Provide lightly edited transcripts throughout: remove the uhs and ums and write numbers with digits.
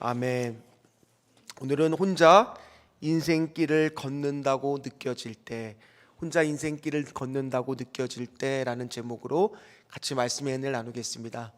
아멘. 오늘은 혼자 인생길을 걷는다고 느껴질 때, 혼자 인생길을 걷는다고 느껴질 때라는 제목으로 같이 말씀의 은혜를 나누겠습니다.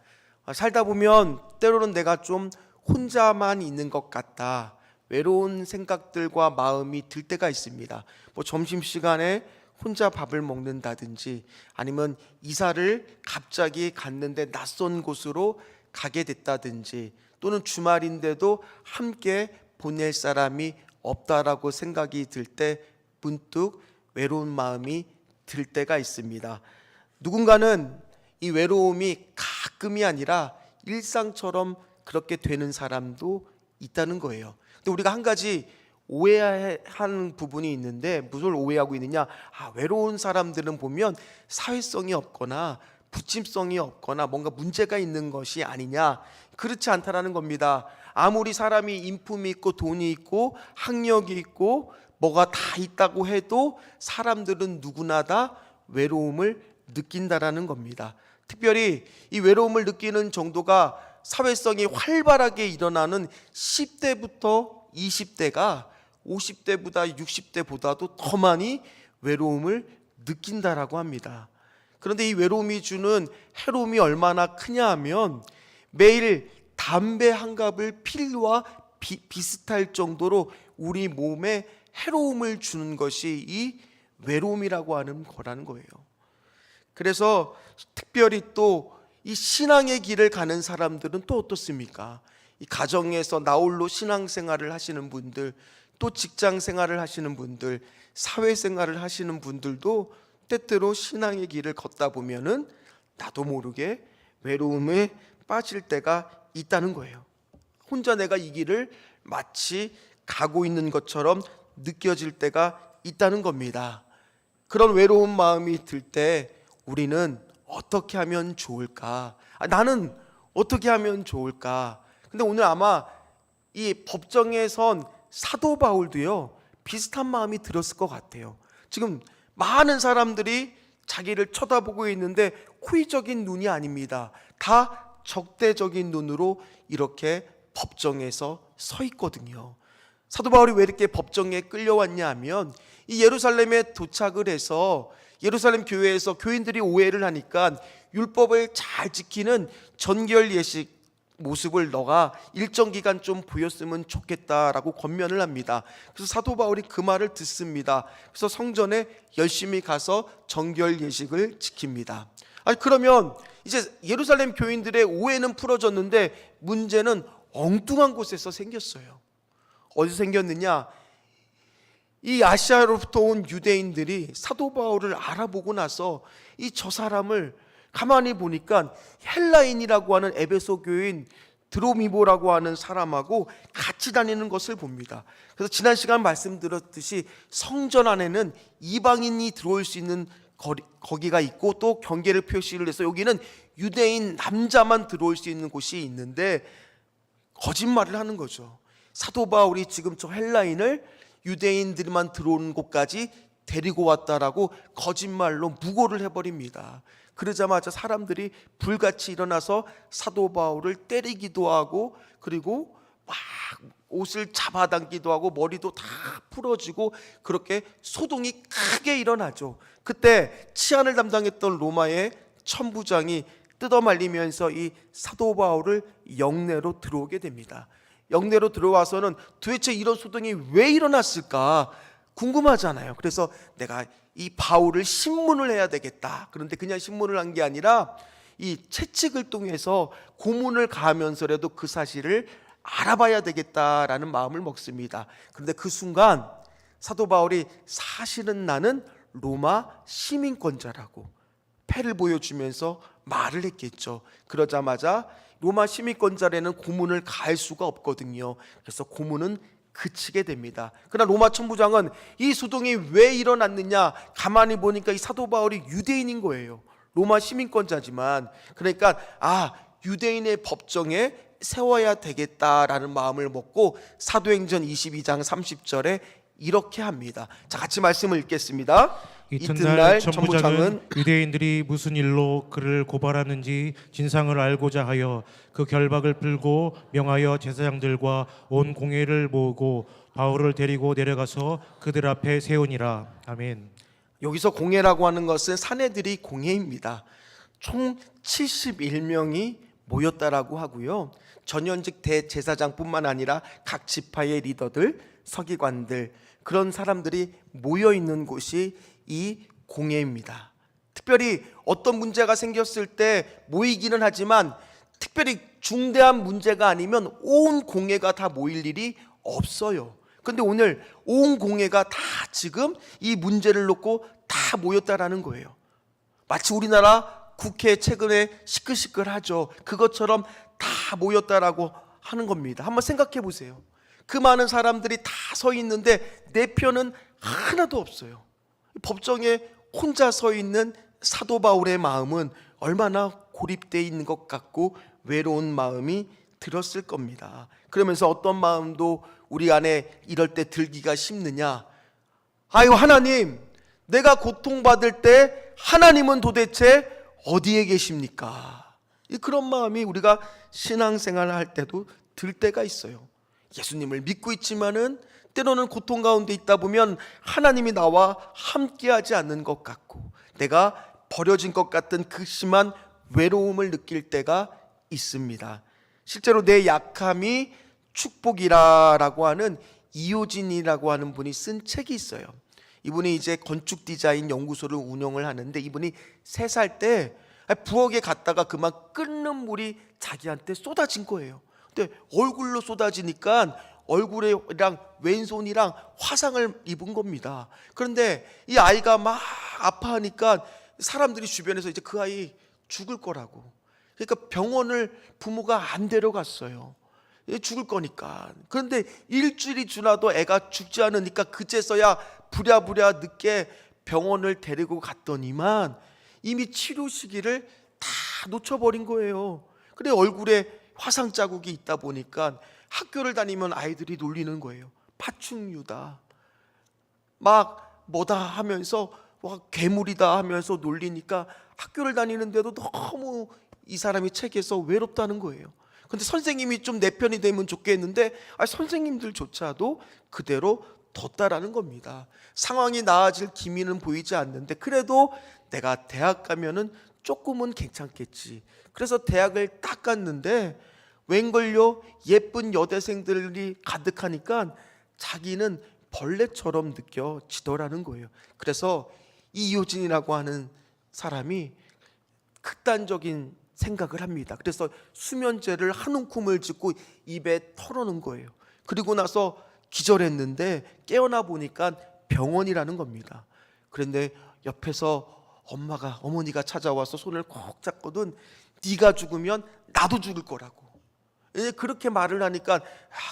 살다 보면 때로는 내가 좀 혼자만 있는 것 같다, 외로운 생각들과 마음이 들 때가 있습니다. 점심시간에 혼자 밥을 먹는다든지, 아니면 이사를 갑자기 갔는데 낯선 곳으로 가게 됐다든지, 또는 주말인데도 함께 보낼 사람이 없다라고 생각이 들 때 문득 외로운 마음이 들 때가 있습니다. 누군가는 이 외로움이 가끔이 아니라 일상처럼 그렇게 되는 사람도 있다는 거예요. 근데 우리가 한 가지 오해하는 부분이 있는데, 무엇을 오해하고 있느냐? 외로운 사람들은 보면 사회성이 없거나 부침성이 없거나 뭔가 문제가 있는 것이 아니냐. 그렇지 않다라는 겁니다. 아무리 사람이 인품이 있고 돈이 있고 학력이 있고 뭐가 다 있다고 해도 사람들은 누구나 다 외로움을 느낀다라는 겁니다. 특별히 이 외로움을 느끼는 정도가 사회성이 활발하게 일어나는 10대부터 20대가 50대보다 60대보다도 더 많이 외로움을 느낀다라고 합니다. 그런데 이 외로움이 주는 해로움이 얼마나 크냐 하면, 매일 담배 한 갑을 필과 비슷할 정도로 우리 몸에 해로움을 주는 것이 이 외로움이라고 하는 거라는 거예요. 그래서 특별히 또 이 신앙의 길을 가는 사람들은 또 어떻습니까? 이 가정에서 나홀로 신앙생활을 하시는 분들, 또 직장생활을 하시는 분들, 사회생활을 하시는 분들도 때때로 신앙의 길을 걷다 보면은 나도 모르게 외로움에 빠질 때가 있다는 거예요. 혼자 내가 이 길을 마치 가고 있는 것처럼 느껴질 때가 있다는 겁니다. 그런 외로운 마음이 들 때 우리는 어떻게 하면 좋을까? 나는 어떻게 하면 좋을까? 근데 오늘 아마 이 법정에 선 사도 바울도요, 비슷한 마음이 들었을 것 같아요. 지금 많은 사람들이 자기를 쳐다보고 있는데 호의적인 눈이 아닙니다. 다 적대적인 눈으로 이렇게 법정에서 서 있거든요. 사도 바울이 왜 이렇게 법정에 끌려왔냐 하면, 이 예루살렘에 도착을 해서 예루살렘 교회에서 교인들이 오해를 하니까 율법을 잘 지키는 전결 예식 모습을 너가 일정 기간 좀 보였으면 좋겠다라고 권면을 합니다. 그래서 사도 바울이 그 말을 듣습니다. 그래서 성전에 열심히 가서 정결 예식을 지킵니다. 그러면 이제 예루살렘 교인들의 오해는 풀어졌는데 문제는 엉뚱한 곳에서 생겼어요. 어디서 생겼느냐? 이 아시아로부터 온 유대인들이 사도 바울을 알아보고 나서 저 사람을 가만히 보니까 헬라인이라고 하는 에베소 교인 드로미보라고 하는 사람하고 같이 다니는 것을 봅니다. 그래서 지난 시간 말씀드렸듯이 성전 안에는 이방인이 들어올 수 있는 거기가 있고, 또 경계를 표시를 해서 여기는 유대인 남자만 들어올 수 있는 곳이 있는데, 거짓말을 하는 거죠. 사도 바울이 지금 저 헬라인을 유대인들만 들어오는 곳까지 데리고 왔다라고 거짓말로 무고를 해버립니다. 그러자마자 사람들이 불같이 일어나서 사도 바울을 때리기도 하고, 그리고 막 옷을 잡아당기도 하고 머리도 다 풀어지고, 그렇게 소동이 크게 일어나죠. 그때 치안을 담당했던 로마의 천부장이 뜯어말리면서 이 사도 바울을 영내로 들어오게 됩니다. 영내로 들어와서는 도대체 이런 소동이 왜 일어났을까 궁금하잖아요. 그래서 내가 이 바울을 신문을 해야 되겠다. 그런데 그냥 신문을 한 게 아니라 이 채찍을 통해서 고문을 가하면서라도 그 사실을 알아봐야 되겠다라는 마음을 먹습니다. 그런데 그 순간 사도 바울이 사실은 나는 로마 시민권자라고 패를 보여주면서 말을 했겠죠. 그러자마자 로마 시민권자라는 고문을 가할 수가 없거든요. 그래서 고문은 그치게 됩니다. 그러나 로마 천부장은 이 소동이 왜 일어났느냐, 가만히 보니까 이 사도 바울이 유대인인 거예요. 로마 시민권자지만. 그러니까 유대인의 법정에 세워야 되겠다라는 마음을 먹고 사도행전 22장 30절에 이렇게 합니다. 자, 같이 말씀을 읽겠습니다. 이튿날 천부장은 유대인들이 무슨 일로 그를 고발하는지 진상을 알고자 하여 그 결박을 풀고 명하여 제사장들과 온 공회를 모으고 바울을 데리고 내려가서 그들 앞에 세우니라. 아멘. 여기서 공회라고 하는 것은 사내들이 공회입니다. 총 71명이 모였다라고 하고요. 전현직 대제사장뿐만 아니라 각 지파의 리더들, 서기관들, 그런 사람들이 모여 있는 곳이 이 공회입니다. 특별히 어떤 문제가 생겼을 때 모이기는 하지만 특별히 중대한 문제가 아니면 온 공회가 다 모일 일이 없어요. 그런데 오늘 온 공회가 다 지금 이 문제를 놓고 다 모였다라는 거예요. 마치 우리나라 국회 최근에 시끌시끌하죠. 그것처럼 다 모였다라고 하는 겁니다. 한번 생각해 보세요. 그 많은 사람들이 다 서 있는데 내 편은 하나도 없어요. 법정에 혼자 서 있는 사도 바울의 마음은 얼마나 고립되어 있는 것 같고 외로운 마음이 들었을 겁니다. 그러면서 어떤 마음도 우리 안에 이럴 때 들기가 쉽느냐? 아유, 하나님, 내가 고통받을 때 하나님은 도대체 어디에 계십니까? 그런 마음이 우리가 신앙생활을 할 때도 들 때가 있어요. 예수님을 믿고 있지만은 때로는 고통 가운데 있다 보면 하나님이 나와 함께하지 않는 것 같고 내가 버려진 것 같은 그 심한 외로움을 느낄 때가 있습니다. 실제로 내 약함이 축복이라고 하는 이효진이라고 하는 분이 쓴 책이 있어요. 이분이 이제 건축 디자인 연구소를 운영을 하는데 이분이 3살 때 부엌에 갔다가 그만 끓는 물이 자기한테 쏟아진 거예요. 근데 얼굴로 쏟아지니까 얼굴이랑 왼손이랑 화상을 입은 겁니다. 그런데 이 아이가 막 아파하니까 사람들이 주변에서 이제 그 아이 죽을 거라고, 그러니까 병원을 부모가 안 데려갔어요. 죽을 거니까. 그런데 일주일이 지나도 애가 죽지 않으니까 그제서야 부랴부랴 늦게 병원을 데리고 갔더니만 이미 치료 시기를 다 놓쳐버린 거예요. 그래 얼굴에 화상 자국이 있다 보니까 학교를 다니면 아이들이 놀리는 거예요. 파충류다, 막 뭐다 하면서 괴물이다 하면서 놀리니까 학교를 다니는데도 너무 이 사람이 책에서 외롭다는 거예요. 근데 선생님이 좀 내 편이 되면 좋겠는데 선생님들조차도 그대로 뒀다라는 겁니다. 상황이 나아질 기미는 보이지 않는데 그래도 내가 대학 가면은 조금은 괜찮겠지. 그래서 대학을 딱 갔는데 웬걸요, 예쁜 여대생들이 가득하니까 자기는 벌레처럼 느껴지더라는 거예요. 그래서 이효진이라고 하는 사람이 극단적인 생각을 합니다. 그래서 수면제를 한 움큼을 짚고 입에 털어놓은 거예요. 그리고 나서 기절했는데 깨어나 보니까 병원이라는 겁니다. 그런데 옆에서 어머니가 찾아와서 손을 꼭 잡거든. 네가 죽으면 나도 죽을 거라고. 그렇게 말을 하니까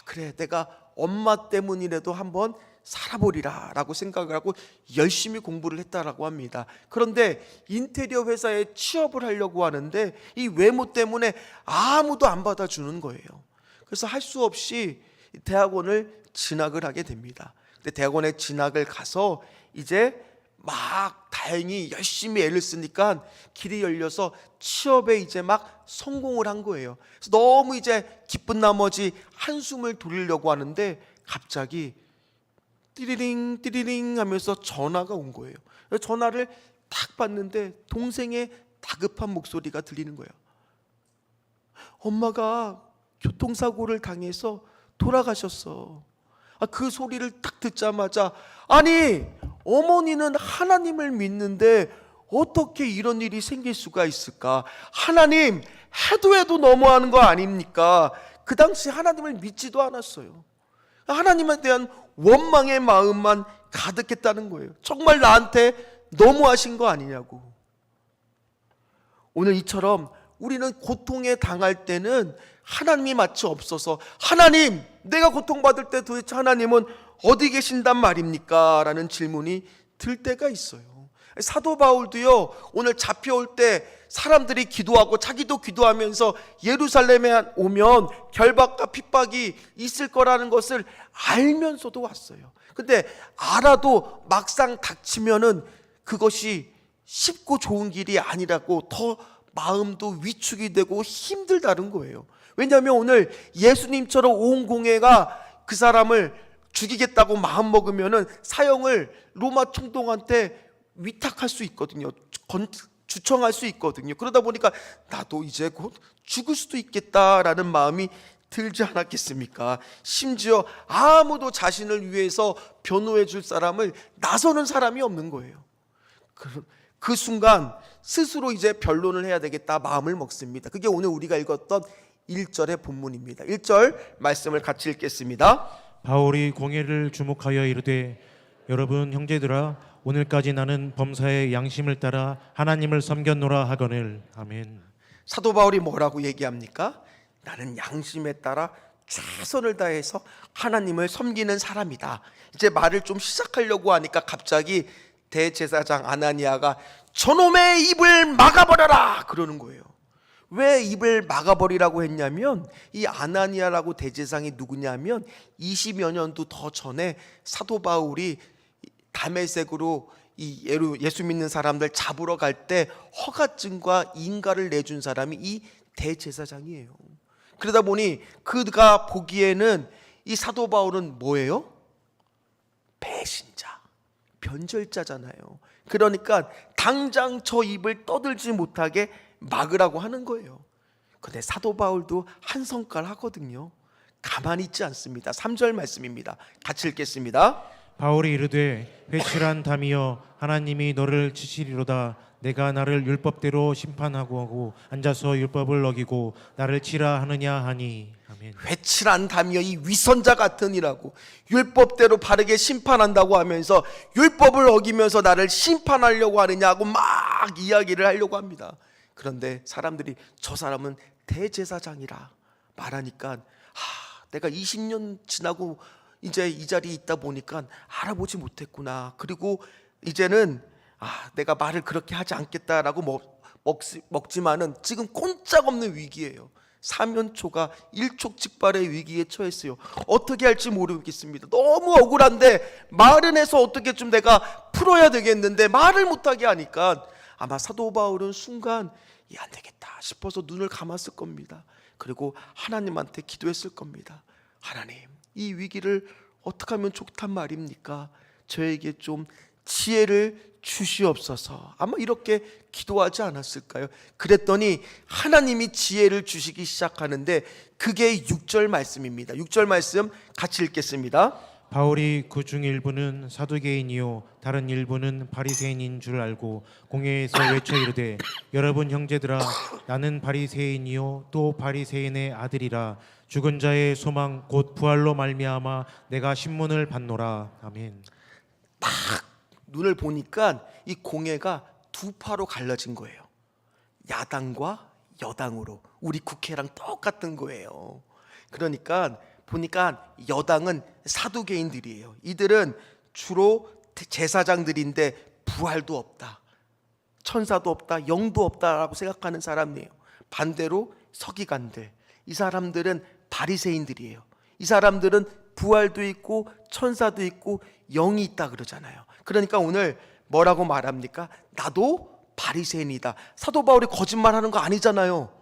그래, 내가 엄마 때문이라도 한번 살아보리라 라고 생각을 하고 열심히 공부를 했다라고 합니다. 그런데 인테리어 회사에 취업을 하려고 하는데 이 외모 때문에 아무도 안 받아주는 거예요. 그래서 할 수 없이 대학원을 진학을 하게 됩니다. 근데 대학원에 진학을 가서 이제 막 다행히 열심히 애를 쓰니까 길이 열려서 취업에 이제 막 성공을 한 거예요. 그래서 너무 이제 기쁜 나머지 한숨을 돌리려고 하는데 갑자기 띠리링 띠리링 하면서 전화가 온 거예요. 전화를 딱 받는데 동생의 다급한 목소리가 들리는 거예요. 엄마가 교통사고를 당해서 돌아가셨어. 그 소리를 딱 듣자마자 아니, 어머니는 하나님을 믿는데 어떻게 이런 일이 생길 수가 있을까? 하나님, 해도 너무하는 거 아닙니까? 그 당시 하나님을 믿지도 않았어요. 하나님에 대한 원망의 마음만 가득했다는 거예요. 정말 나한테 너무하신 거 아니냐고. 오늘 이처럼 우리는 고통에 당할 때는 하나님이 마치 없어서 하나님, 내가 고통받을 때 도대체 하나님은 어디 계신단 말입니까? 라는 질문이 들 때가 있어요. 사도 바울도요, 오늘 잡혀올 때 사람들이 기도하고 자기도 기도하면서 예루살렘에 오면 결박과 핍박이 있을 거라는 것을 알면서도 왔어요. 근데 알아도 막상 닥치면은 그것이 쉽고 좋은 길이 아니라고 더 마음도 위축이 되고 힘들다는 거예요. 왜냐하면 오늘 예수님처럼 온 공회가 그 사람을 죽이겠다고 마음먹으면은 사형을 로마 총독한테 위탁할 수 있거든요. 주청할 수 있거든요. 그러다 보니까 나도 이제 곧 죽을 수도 있겠다라는 마음이 들지 않았겠습니까? 심지어 아무도 자신을 위해서 변호해 줄 사람을 나서는 사람이 없는 거예요. 그 순간 스스로 이제 변론을 해야 되겠다 마음을 먹습니다. 그게 오늘 우리가 읽었던 1절의 본문입니다. 1절 말씀을 같이 읽겠습니다. 바울이 공회를 주목하여 이르되 여러분 형제들아 오늘까지 나는 범사의 양심을 따라 하나님을 섬겼노라 하거늘. 아멘. 사도 바울이 뭐라고 얘기합니까? 나는 양심에 따라 최선을 다해서 하나님을 섬기는 사람이다. 이제 말을 좀 시작하려고 하니까 갑자기 대제사장 아나니아가 저놈의 입을 막아버려라 그러는 거예요. 왜 입을 막아버리라고 했냐면 이 아나니아라고 대제사장이 누구냐면 20여 년도 더 전에 사도 바울이 다메섹으로 이 예수 믿는 사람들 잡으러 갈 때 허가증과 인가를 내준 사람이 이 대제사장이에요. 그러다 보니 그가 보기에는 이 사도 바울은 뭐예요? 배신자, 변절자잖아요. 그러니까 당장 저 입을 떠들지 못하게 막으라고 하는 거예요. 근데 사도 바울도 한 성깔 하거든요. 가만히 있지 않습니다. 3절 말씀입니다. 같이 읽겠습니다. 바울이 이르되 회칠한 담이여 하나님이 너를 치시리로다. 내가 나를 율법대로 심판하고 하고 앉아서 율법을 어기고 나를 치라 하느냐 하니. 아멘. 회칠한 담이여 이 위선자 같으니라고 율법대로 바르게 심판한다고 하면서 율법을 어기면서 나를 심판하려고 하느냐고 막 이야기를 하려고 합니다. 그런데 사람들이 저 사람은 대제사장이라 말하니까 내가 20년 지나고 이제 이 자리에 있다 보니까 알아보지 못했구나. 그리고 이제는 내가 말을 그렇게 하지 않겠다라고 먹지만은 지금 꼼짝없는 위기예요. 사면초가 일촉즉발의 위기에 처했어요. 어떻게 할지 모르겠습니다. 너무 억울한데 말은 해서 어떻게 좀 내가 풀어야 되겠는데 말을 못하게 하니까 아마 사도 바울은 순간 안 되겠다 싶어서 눈을 감았을 겁니다. 그리고 하나님한테 기도했을 겁니다. 하나님, 이 위기를 어떻게 하면 좋단 말입니까? 저에게 좀 지혜를 주시옵소서. 아마 이렇게 기도하지 않았을까요? 그랬더니 하나님이 지혜를 주시기 시작하는데 그게 6절 말씀입니다. 6절 말씀 같이 읽겠습니다. 바울이 그 중 일부는 사두개인이요 다른 일부는 바리새인인 줄 알고 공회에서 외쳐 이르되 여러분 형제들아 나는 바리새인이요 또 바리새인의 아들이라 죽은 자의 소망 곧 부활로 말미암아 내가 신문을 받노라. 아멘. 딱 눈을 보니까 이 공회가 두 파로 갈라진 거예요. 야당과 여당으로. 우리 국회랑 똑같은 거예요. 그러니까 보니까 여당은 사두개인들이에요. 이들은 주로 제사장들인데 부활도 없다, 천사도 없다, 영도 없다라고 생각하는 사람이에요. 반대로 서기관들, 이 사람들은 바리새인들이에요. 이 사람들은 부활도 있고 천사도 있고 영이 있다 그러잖아요. 그러니까 오늘 뭐라고 말합니까? 나도 바리새인이다. 사도 바울이 거짓말하는 거 아니잖아요.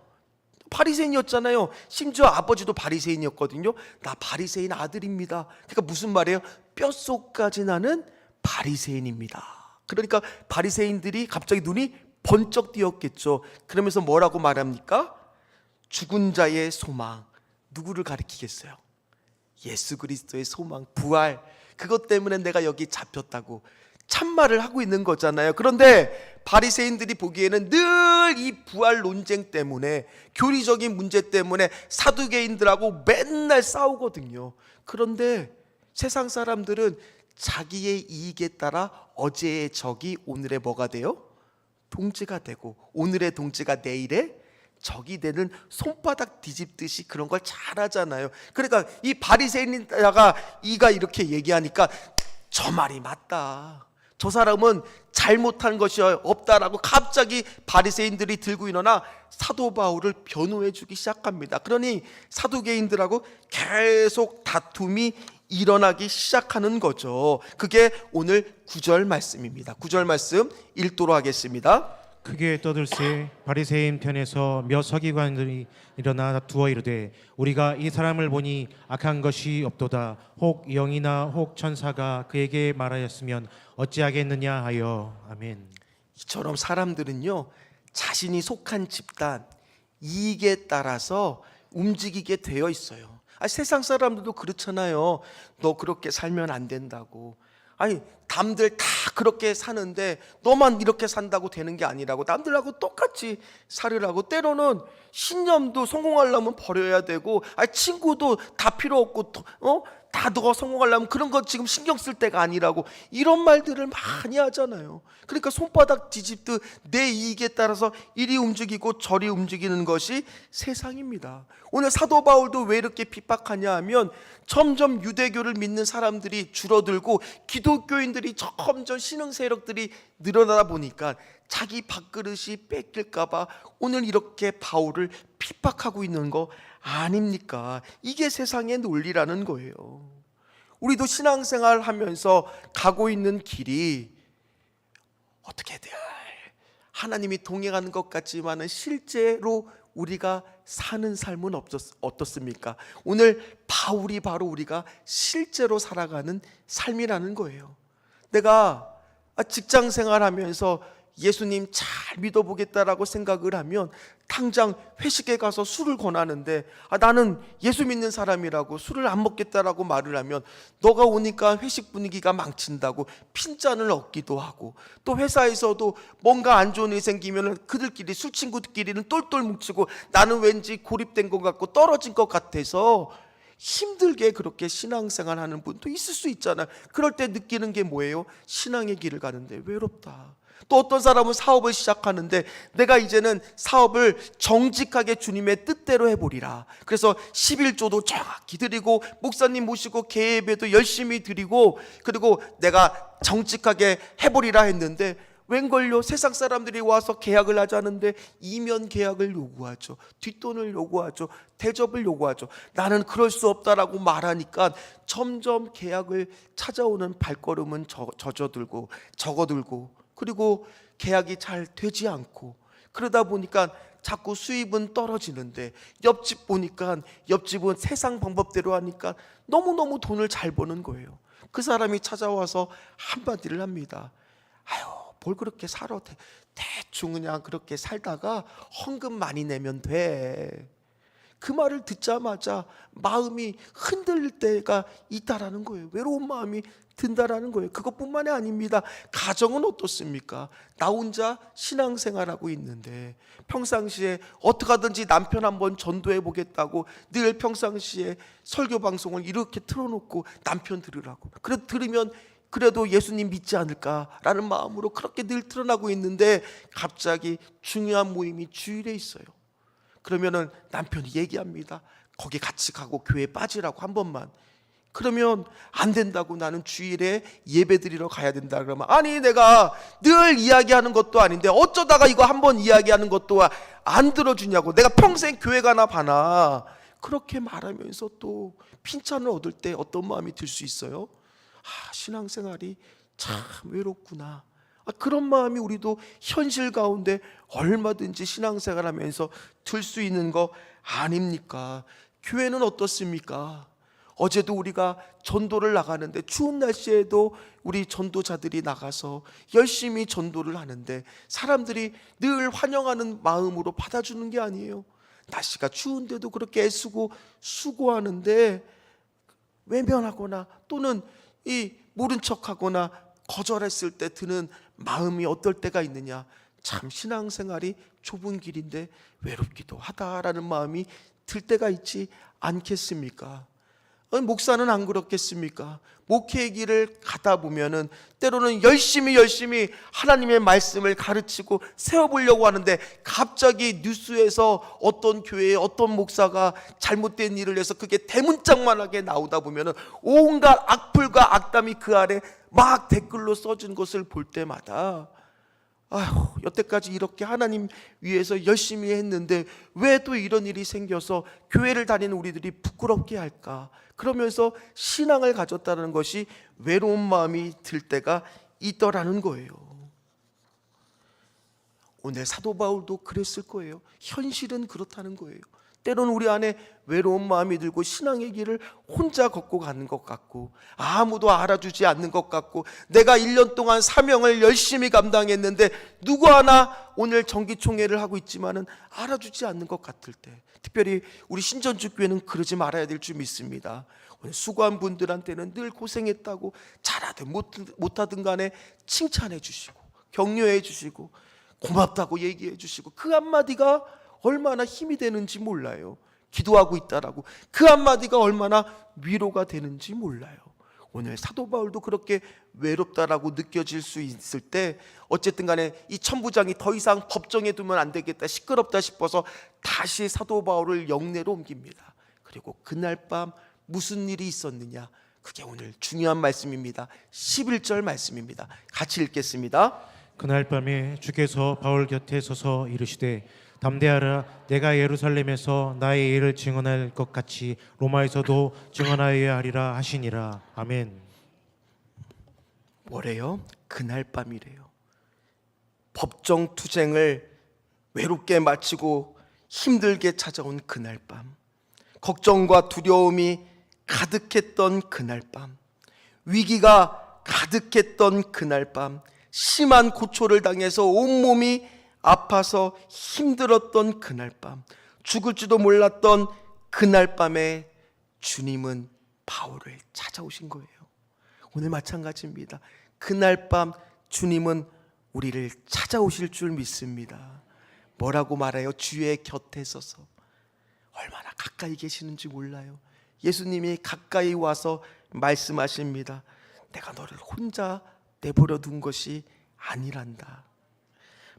바리새인이었잖아요. 심지어 아버지도 바리새인이었거든요. 나 바리새인 아들입니다. 그러니까 무슨 말이에요? 뼛속까지 나는 바리새인입니다. 그러니까 바리새인들이 갑자기 눈이 번쩍 띄었겠죠. 그러면서 뭐라고 말합니까? 죽은 자의 소망. 누구를 가리키겠어요? 예수 그리스도의 소망, 부활. 그것 때문에 내가 여기 잡혔다고 참말을 하고 있는 거잖아요. 그런데 바리새인들이 보기에는 늘 이 부활 논쟁 때문에, 교리적인 문제 때문에 사두개인들하고 맨날 싸우거든요. 그런데 세상 사람들은 자기의 이익에 따라 어제의 적이 오늘의 뭐가 돼요? 동지가 되고, 오늘의 동지가 내일의 적이 되는 손바닥 뒤집듯이 그런 걸 잘하잖아요. 그러니까 이 바리새인이가 이가 이렇게 얘기하니까 저 말이 맞다, 저 사람은 잘못한 것이 없다라고 갑자기 바리새인들이 들고 일어나 사도 바울을 변호해 주기 시작합니다. 그러니 사두개인들하고 계속 다툼이 일어나기 시작하는 거죠. 그게 오늘 9절 말씀입니다. 9절 말씀 읽도록 하겠습니다. 크게 떠들세 바리새인 편에서 몇 서기관들이 일어나 두어 이르되 우리가 이 사람을 보니 악한 것이 없도다. 혹 영이나 혹 천사가 그에게 말하였으면 어찌하겠느냐 하여. 아멘. 이처럼 사람들은요, 자신이 속한 집단, 이익에 따라서 움직이게 되어 있어요. 세상 사람들도 그렇잖아요. 너 그렇게 살면 안 된다고. 남들 다 그렇게 사는데 너만 이렇게 산다고 되는 게 아니라고, 남들하고 똑같이 살으라고. 때로는 신념도 성공하려면 버려야 되고, 친구도 다 필요 없고, 다 너가 성공하려면 그런 거 지금 신경 쓸 때가 아니라고, 이런 말들을 많이 하잖아요. 그러니까 손바닥 뒤집듯 내 이익에 따라서 이리 움직이고 저리 움직이는 것이 세상입니다. 오늘 사도 바울도 왜 이렇게 핍박하냐 하면, 점점 유대교를 믿는 사람들이 줄어들고 기독교인들이 점점 신흥 세력들이 늘어나다 보니까 자기 밥그릇이 뺏길까봐 오늘 이렇게 바울을 핍박하고 있는 거 아닙니까? 이게 세상의 논리라는 거예요. 우리도 신앙생활 하면서 가고 있는 길이 어떻게든 하나님이 동행하는 것 같지만 실제로 우리가 사는 삶은 어떻습니까? 오늘 바울이 바로 우리가 실제로 살아가는 삶이라는 거예요. 내가 직장 생활하면서 예수님 잘 믿어보겠다라고 생각을 하면 당장 회식에 가서 술을 권하는데, 나는 예수 믿는 사람이라고 술을 안 먹겠다라고 말을 하면 너가 오니까 회식 분위기가 망친다고 핀잔을 얻기도 하고, 또 회사에서도 뭔가 안 좋은 일이 생기면 그들끼리 술 친구들끼리는 똘똘 뭉치고 나는 왠지 고립된 것 같고 떨어진 것 같아서 힘들게 그렇게 신앙생활 하는 분도 있을 수 있잖아요. 그럴 때 느끼는 게 뭐예요? 신앙의 길을 가는데 외롭다. 또 어떤 사람은 사업을 시작하는데 내가 이제는 사업을 정직하게 주님의 뜻대로 해보리라. 그래서 11조도 정확히 드리고 목사님 모시고 개예배도 열심히 드리고, 그리고 내가 정직하게 해보리라 했는데 웬걸요, 세상 사람들이 와서 계약을 하자는데 이면 계약을 요구하죠. 뒷돈을 요구하죠. 대접을 요구하죠. 나는 그럴 수 없다라고 말하니까 점점 계약을 찾아오는 발걸음은 적어들고, 그리고 계약이 잘 되지 않고, 그러다 보니까 자꾸 수입은 떨어지는데 옆집 보니까 옆집은 세상 방법대로 하니까 너무너무 돈을 잘 버는 거예요. 그 사람이 찾아와서 한마디를 합니다. 뭘 그렇게 살아, 대충 그냥 그렇게 살다가 헌금 많이 내면 돼. 그 말을 듣자마자 마음이 흔들릴 때가 있다라는 거예요. 외로운 마음이 든다라는 거예요. 그것뿐만이 아닙니다. 가정은 어떻습니까? 나 혼자 신앙생활하고 있는데 평상시에 어떻게 하든지 남편 한번 전도해 보겠다고 늘 평상시에 설교 방송을 이렇게 틀어놓고 남편 들으라고, 그래도 들으면 그래도 예수님 믿지 않을까라는 마음으로 그렇게 늘 틀어나고 있는데 갑자기 중요한 모임이 주일에 있어요. 그러면은 남편이 얘기합니다. 거기 같이 가고 교회에 빠지라고 한 번만. 그러면 안 된다고, 나는 주일에 예배 드리러 가야 된다. 그러면 아니, 내가 늘 이야기하는 것도 아닌데 어쩌다가 이거 한 번 이야기하는 것도 안 들어주냐고, 내가 평생 교회 가나 봐나. 그렇게 말하면서 또 핀찬을 얻을 때 어떤 마음이 들 수 있어요? 신앙생활이 참 외롭구나. 그런 마음이 우리도 현실 가운데 얼마든지 신앙생활하면서 들 수 있는 거 아닙니까? 교회는 어떻습니까? 어제도 우리가 전도를 나가는데 추운 날씨에도 우리 전도자들이 나가서 열심히 전도를 하는데 사람들이 늘 환영하는 마음으로 받아주는 게 아니에요. 날씨가 추운데도 그렇게 애쓰고 수고하는데 외면하거나 또는 모른 척하거나 거절했을 때 드는 마음이 어떨 때가 있느냐. 참 신앙생활이 좁은 길인데 외롭기도 하다라는 마음이 들 때가 있지 않겠습니까? 목사는 안 그렇겠습니까? 목회의 길을 가다 보면은 때로는 열심히 하나님의 말씀을 가르치고 세워보려고 하는데 갑자기 뉴스에서 어떤 교회에 어떤 목사가 잘못된 일을 해서 그게 대문짝만하게 나오다 보면은 온갖 악플과 악담이 그 아래 막 댓글로 써진 것을 볼 때마다 아휴, 여태까지 이렇게 하나님 위해서 열심히 했는데 왜 또 이런 일이 생겨서 교회를 다니는 우리들이 부끄럽게 할까? 그러면서 신앙을 가졌다는 것이 외로운 마음이 들 때가 있더라는 거예요. 오늘 사도 바울도 그랬을 거예요. 현실은 그렇다는 거예요. 때로는 우리 안에 외로운 마음이 들고 신앙의 길을 혼자 걷고 가는 것 같고, 아무도 알아주지 않는 것 같고, 내가 1년 동안 사명을 열심히 감당했는데 누구 하나 오늘 정기총회를 하고 있지만은 알아주지 않는 것 같을 때, 특별히 우리 신전주교회는 그러지 말아야 될 줄 믿습니다. 오늘 수고한 분들한테는 늘 고생했다고, 잘하든 못하든 간에 칭찬해 주시고 격려해 주시고 고맙다고 얘기해 주시고, 그 한마디가 얼마나 힘이 되는지 몰라요. 기도하고 있다라고 그 한마디가 얼마나 위로가 되는지 몰라요. 오늘 사도 바울도 그렇게 외롭다라고 느껴질 수 있을 때, 어쨌든 간에 이 천부장이 더 이상 법정에 두면 안 되겠다, 시끄럽다 싶어서 다시 사도 바울을 영내로 옮깁니다. 그리고 그날 밤 무슨 일이 있었느냐, 그게 오늘 중요한 말씀입니다. 11절 말씀입니다. 같이 읽겠습니다. 그날 밤에 주께서 바울 곁에 서서 이르시되 담대하라, 내가 예루살렘에서 나의 일을 증언할 것 같이 로마에서도 증언하여야 하리라 하시니라. 아멘. 뭐래요? 그날 밤이래요. 법정 투쟁을 외롭게 마치고 힘들게 찾아온 그날 밤, 걱정과 두려움이 가득했던 그날 밤, 위기가 가득했던 그날 밤, 심한 고초를 당해서 온몸이 아파서 힘들었던 그날 밤, 죽을지도 몰랐던 그날 밤에 주님은 바울을 찾아오신 거예요. 오늘 마찬가지입니다. 그날 밤 주님은 우리를 찾아오실 줄 믿습니다. 뭐라고 말해요? 주의 곁에 서서. 얼마나 가까이 계시는지 몰라요. 예수님이 가까이 와서 말씀하십니다. 내가 너를 혼자 내버려 둔 것이 아니란다.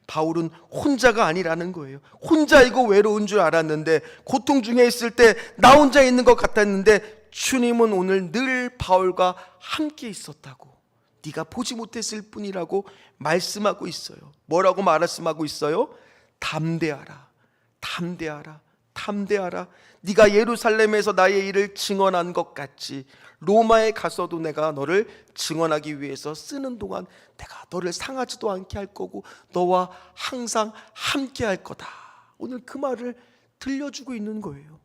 바울은 혼자가 아니라는 거예요. 혼자이고 외로운 줄 알았는데, 고통 중에 있을 때 나 혼자 있는 것 같았는데, 주님은 오늘 늘 바울과 함께 있었다고, 네가 보지 못했을 뿐이라고 말씀하고 있어요. 뭐라고 말씀하고 있어요? 담대하라, 담대하라, 담대하라. 네가 예루살렘에서 나의 일을 증언한 것 같이 로마에 가서도 내가 너를 증언하기 위해서 쓰는 동안 내가 너를 상하지도 않게 할 거고 너와 항상 함께 할 거다. 오늘 그 말을 들려주고 있는 거예요.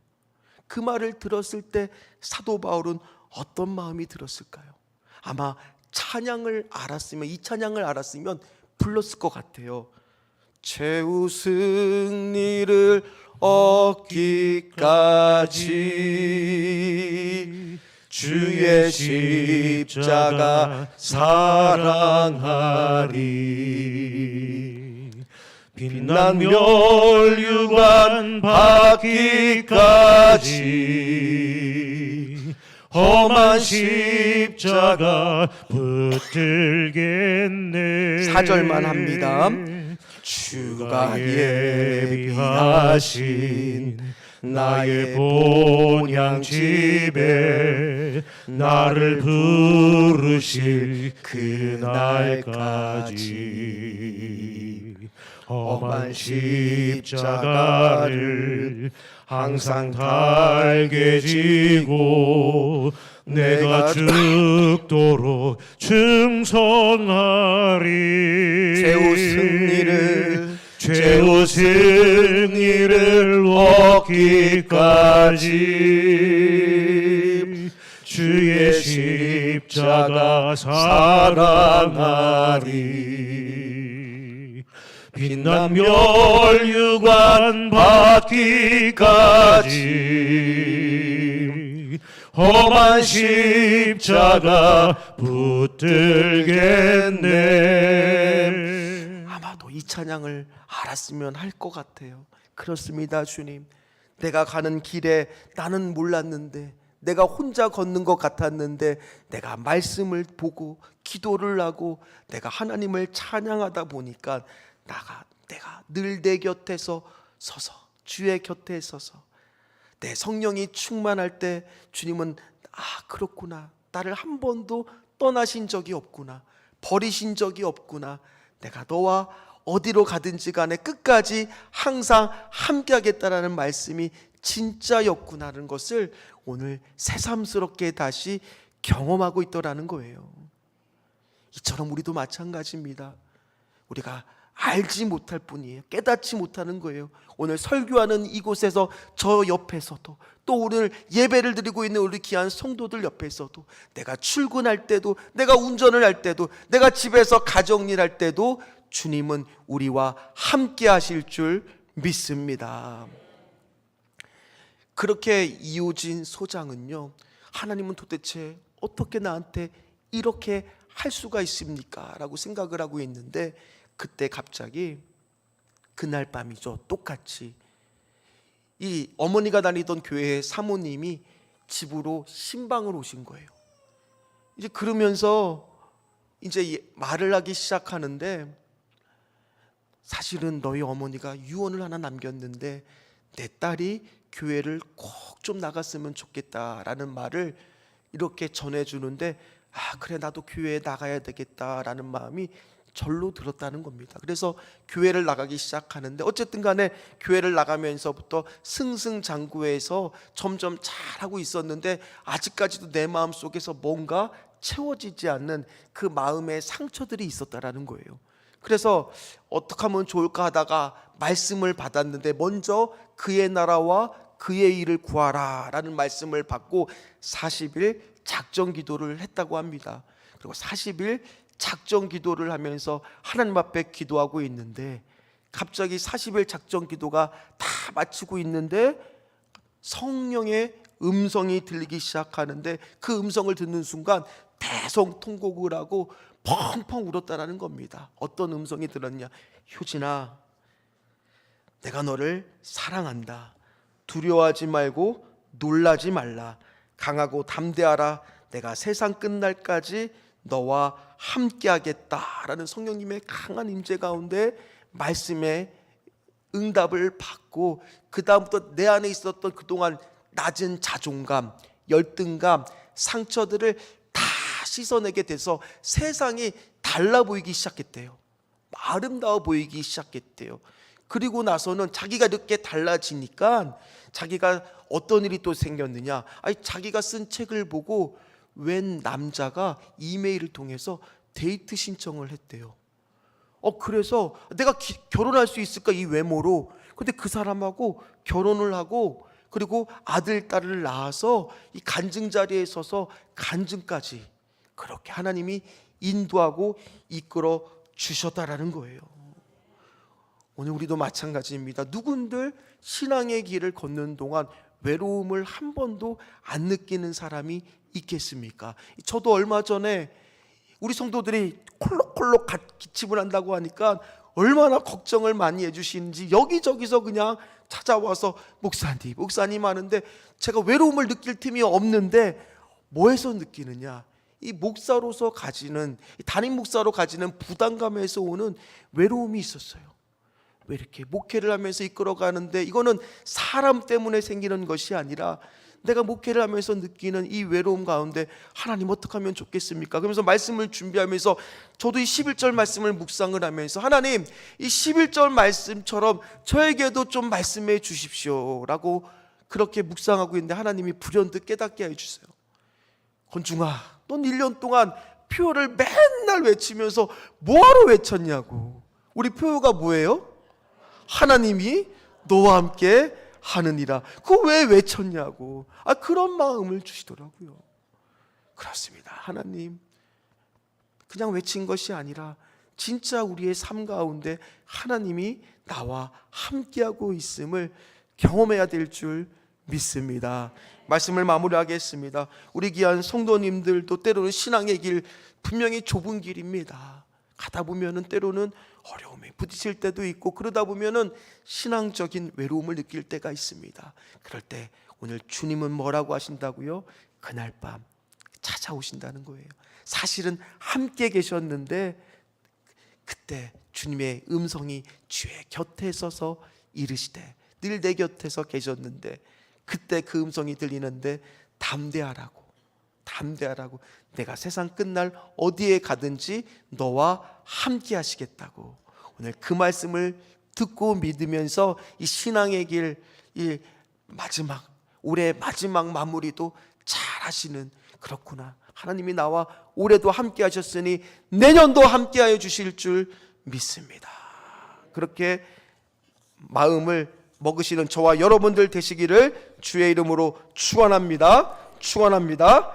그 말을 들었을 때 사도 바울은 어떤 마음이 들었을까요? 아마 찬양을 알았으면, 이 찬양을 알았으면 불렀을 것 같아요. 최후 승리를 얻기까지 주의 십자가 사랑하리. 빛난 멸류관 받기까지 험한 십자가 붙들겠네. 4절만 합니다. 주가 예비하신 나의 본향 집에 나를 부르실 그날까지 험한 십자가를 항상 달게 지고 내가 죽도록 충성하리. 최후 승리를 얻기까지 주의 십자가 사랑하리. 빛난 멸류관 받기까지 험한 십자가 붙들겠네. 아마도 이 찬양을 알았으면 할 것 같아요. 그렇습니다. 주님, 내가 가는 길에 나는 몰랐는데, 내가 혼자 걷는 것 같았는데, 내가 말씀을 보고 기도를 하고 내가 하나님을 찬양하다 보니까 내가 늘 내 곁에서 서서, 주의 곁에 서서 내 성령이 충만할 때 주님은 그렇구나, 나를 한 번도 떠나신 적이 없구나, 버리신 적이 없구나, 내가 너와 어디로 가든지 간에 끝까지 항상 함께하겠다라는 말씀이 진짜였구나라는 것을 오늘 새삼스럽게 다시 경험하고 있더라는 거예요. 이처럼 우리도 마찬가지입니다. 우리가 알지 못할 뿐이에요. 깨닫지 못하는 거예요. 오늘 설교하는 이곳에서 저 옆에서도, 또 오늘 예배를 드리고 있는 우리 귀한 성도들 옆에서도, 내가 출근할 때도, 내가 운전을 할 때도, 내가 집에서 가정일 할 때도 주님은 우리와 함께 하실 줄 믿습니다. 그렇게 이호진 소장은요, 하나님은 도대체 어떻게 나한테 이렇게 할 수가 있습니까? 라고 생각을 하고 있는데, 그때 갑자기 그날 밤이죠, 똑같이 이 어머니가 다니던 교회의 사모님이 집으로 신방을 오신 거예요. 이제 그러면서 이제 말을 하기 시작하는데, 사실은 너희 어머니가 유언을 하나 남겼는데 내 딸이 교회를 꼭 좀 나갔으면 좋겠다라는 말을 이렇게 전해주는데, 아 그래 나도 교회에 나가야 되겠다라는 마음이 절로 들었다는 겁니다. 그래서 교회를 나가기 시작하는데, 어쨌든 간에 교회를 나가면서부터 승승장구해서 점점 잘하고 있었는데, 아직까지도 내 마음 속에서 뭔가 채워지지 않는 그 마음의 상처들이 있었다라는 거예요. 그래서 어떻게 하면 좋을까 하다가 말씀을 받았는데, 먼저 그의 나라와 그의 일을 구하라 라는 말씀을 받고 40일 작정 기도를 했다고 합니다. 그리고 40일 작정 기도를 하면서 하나님 앞에 기도하고 있는데, 갑자기 40일 작정 기도가 다 마치고 있는데 성령의 음성이 들리기 시작하는데, 그 음성을 듣는 순간 대성통곡을 하고 펑펑 울었다라는 겁니다. 어떤 음성이 들었냐? 효진아, 내가 너를 사랑한다. 두려워하지 말고 놀라지 말라. 강하고 담대하라. 내가 세상 끝날까지 너와 함께하겠다라는 성령님의 강한 임재 가운데 말씀에 응답을 받고, 그 다음부터 내 안에 있었던 그동안 낮은 자존감, 열등감, 상처들을 다 씻어내게 돼서 세상이 달라 보이기 시작했대요. 아름다워 보이기 시작했대요. 그리고 나서는 자기가 이렇게 달라지니까 자기가 어떤 일이 또 생겼느냐, 아니 자기가 쓴 책을 보고 웬 남자가 이메일을 통해서 데이트 신청을 했대요. 그래서 내가 결혼할 수 있을까 이 외모로. 근데 그 사람하고 결혼을 하고, 그리고 아들 딸을 낳아서 이 간증 자리에 서서 간증까지 그렇게 하나님이 인도하고 이끌어 주셨다라는 거예요. 오늘 우리도 마찬가지입니다. 누군들 신앙의 길을 걷는 동안 외로움을 한 번도 안 느끼는 사람이 있겠습니까? 저도 얼마 전에 우리 성도들이 콜록콜록 기침을 한다고 하니까 얼마나 걱정을 많이 해주시는지 여기저기서 그냥 찾아와서 목사님 하는데, 제가 외로움을 느낄 틈이 없는데 뭐에서 느끼느냐? 이 목사로서 가지는, 담임 목사로 가지는 부담감에서 오는 외로움이 있었어요. 왜 이렇게 목회를 하면서 이끌어가는데, 이거는 사람 때문에 생기는 것이 아니라 내가 목회를 하면서 느끼는 이 외로움 가운데 하나님 어떻게 하면 좋겠습니까? 그러면서 말씀을 준비하면서 저도 이 11절 말씀을 묵상을 하면서, 하나님 이 11절 말씀처럼 저에게도 좀 말씀해 주십시오 라고 그렇게 묵상하고 있는데, 하나님이 불현듯 깨닫게 해주세요. 건중아, 넌 1년 동안 표를 맨날 외치면서 뭐하러 외쳤냐고. 우리 표가 뭐예요? 하나님이 너와 함께 하느니라. 그거 왜 외쳤냐고. 그런 마음을 주시더라고요. 그렇습니다. 하나님 그냥 외친 것이 아니라 진짜 우리의 삶 가운데 하나님이 나와 함께하고 있음을 경험해야 될 줄 믿습니다. 말씀을 마무리하겠습니다. 우리 귀한 성도님들도 때로는 신앙의 길 분명히 좁은 길입니다. 가다 보면은 때로는 어려움에 부딪힐 때도 있고, 그러다 보면은 신앙적인 외로움을 느낄 때가 있습니다. 그럴 때 오늘 주님은 뭐라고 하신다고요? 그날 밤 찾아오신다는 거예요. 사실은 함께 계셨는데 그때 주님의 음성이 주의 곁에 서서 이르시되, 늘 내 곁에서 계셨는데 그때 그 음성이 들리는데 담대하라고, 내가 세상 끝날 어디에 가든지 너와 함께 하시겠다고. 오늘 그 말씀을 듣고 믿으면서 이 신앙의 길, 이 마지막, 올해 마지막 마무리도 잘 하시는, 그렇구나, 하나님이 나와 올해도 함께 하셨으니 내년도 함께 하여 주실 줄 믿습니다. 그렇게 마음을 먹으시는 저와 여러분들 되시기를 주의 이름으로 축원합니다. 축원합니다.